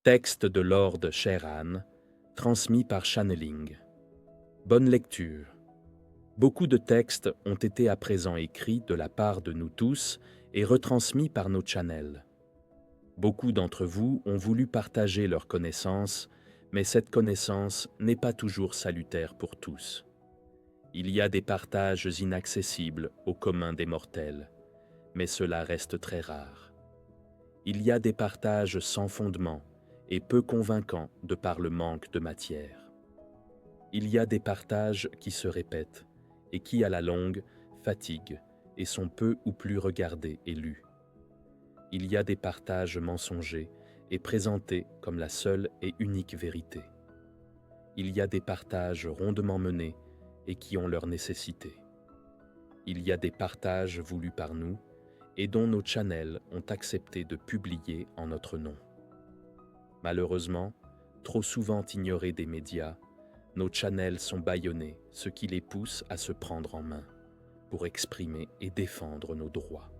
Texte de Lord Sheran, transmis par Channeling. Bonne lecture. Beaucoup de textes ont été à présent écrits de la part de nous tous et retransmis par nos channels. Beaucoup d'entre vous ont voulu partager leurs connaissances, mais cette connaissance n'est pas toujours salutaire pour tous. Il y a des partages inaccessibles au commun des mortels, mais cela reste très rare. Il y a des partages sans fondement et peu convaincants de par le manque de matière. Il y a des partages qui se répètent et qui, à la longue, fatiguent et sont peu ou plus regardés et lus. Il y a des partages mensongers et présentés comme la seule et unique vérité. Il y a des partages rondement menés et qui ont leur nécessité. Il y a des partages voulus par nous et dont nos channels ont accepté de publier en notre nom. Malheureusement, trop souvent ignorés des médias, nos channels sont bâillonnés, ce qui les pousse à se prendre en main pour exprimer et défendre nos droits.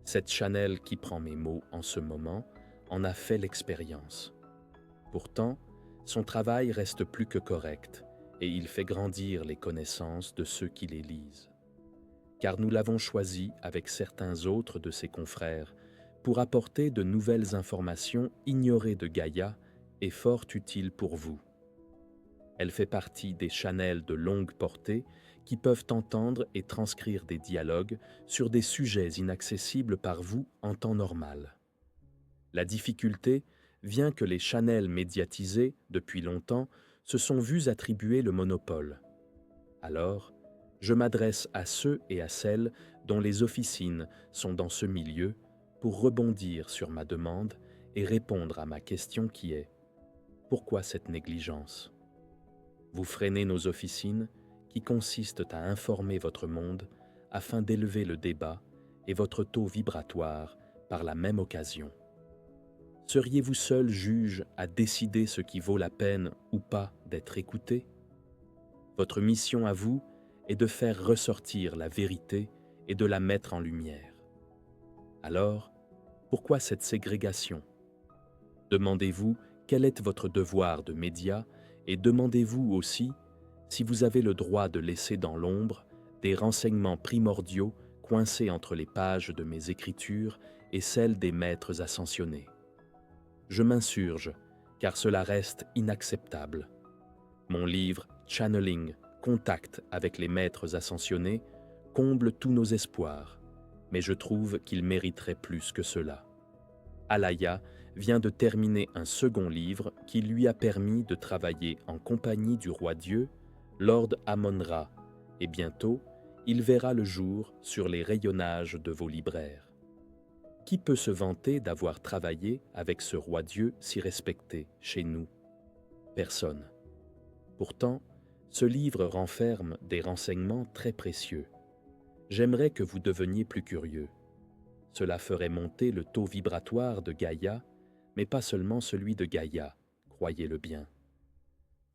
Cette channel qui prend mes mots en ce moment en a fait l'expérience. Pourtant, son travail reste plus que correct et il fait grandir les connaissances de ceux qui les lisent. Car nous l'avons choisi avec certains autres de ses confrères pour apporter de nouvelles informations ignorées de Gaïa et fort utiles pour vous. Elle fait partie des channels de longue portée qui peuvent entendre et transcrire des dialogues sur des sujets inaccessibles par vous en temps normal. La difficulté vient que les channels médiatisés, depuis longtemps, se sont vus attribuer le monopole. Alors, je m'adresse à ceux et à celles dont les officines sont dans ce milieu pour rebondir sur ma demande et répondre à ma question qui est « Pourquoi cette négligence ?» Vous freinez nos officines qui consistent à informer votre monde afin d'élever le débat et votre taux vibratoire par la même occasion. Seriez-vous seul juge à décider ce qui vaut la peine ou pas d'être écouté? Votre mission à vous est de faire ressortir la vérité et de la mettre en lumière. Alors, pourquoi cette ségrégation? Demandez-vous quel est votre devoir de média et demandez-vous aussi si vous avez le droit de laisser dans l'ombre des renseignements primordiaux coincés entre les pages de mes écritures et celles des maîtres ascensionnés. Je m'insurge, car cela reste inacceptable. Mon livre « Channeling, Contact avec les maîtres ascensionnés » comble tous nos espoirs, mais je trouve qu'il mériterait plus que cela. Alaya vient de terminer un second livre qui lui a permis de travailler en compagnie du roi Dieu, Lord Amon-Ra, et bientôt, il verra le jour sur les rayonnages de vos libraires. Qui peut se vanter d'avoir travaillé avec ce roi Dieu si respecté chez nous? Personne. Pourtant, ce livre renferme des renseignements très précieux. J'aimerais que vous deveniez plus curieux. Cela ferait monter le taux vibratoire de Gaïa, mais pas seulement celui de Gaïa, croyez-le bien.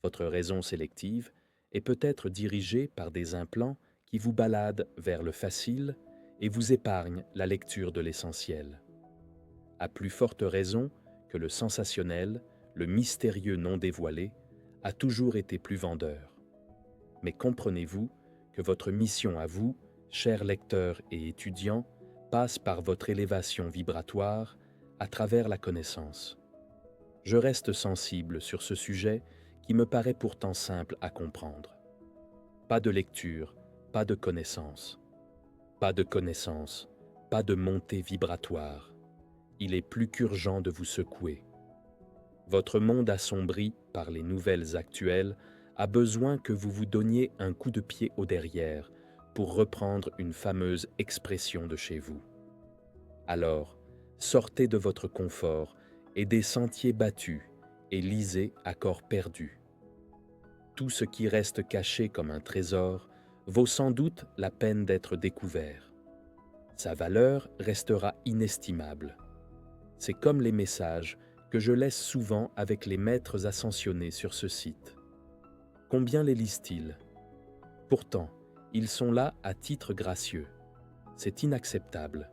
Votre raison sélective est peut-être dirigée par des implants qui vous baladent vers le facile et vous épargnent la lecture de l'essentiel. À plus forte raison que le sensationnel, le mystérieux non dévoilé, a toujours été plus vendeur. Mais comprenez-vous que votre mission à vous, chers lecteurs et étudiants, passe par votre élévation vibratoire à travers la connaissance. Je reste sensible sur ce sujet qui me paraît pourtant simple à comprendre. Pas de lecture, pas de connaissance. Pas de connaissance, pas de montée vibratoire. Il est plus qu'urgent de vous secouer. Votre monde assombri par les nouvelles actuelles a besoin que vous vous donniez un coup de pied au derrière pour reprendre une fameuse expression de chez vous. Alors, sortez de votre confort et des sentiers battus et lisez à corps perdu. Tout ce qui reste caché comme un trésor vaut sans doute la peine d'être découvert. Sa valeur restera inestimable. C'est comme les messages que je laisse souvent avec les maîtres ascensionnés sur ce site. Combien les lisent-ils? Pourtant, ils sont là à titre gracieux. C'est inacceptable.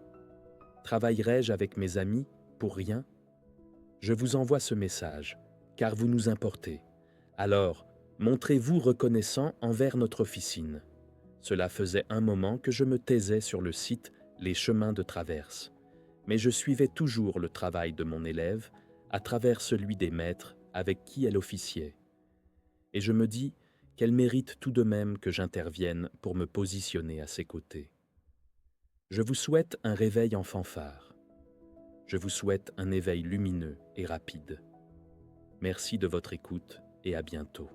Travaillerai-je avec mes amis pour rien? Je vous envoie ce message, car vous nous importez. Alors, montrez-vous reconnaissant envers notre officine. Cela faisait un moment que je me taisais sur le site Les chemins de traverse, mais je suivais toujours le travail de mon élève à travers celui des maîtres avec qui elle officiait. Et je me dis qu'elle mérite tout de même que j'intervienne pour me positionner à ses côtés. Je vous souhaite un réveil en fanfare. Je vous souhaite un éveil lumineux et rapide. Merci de votre écoute et à bientôt.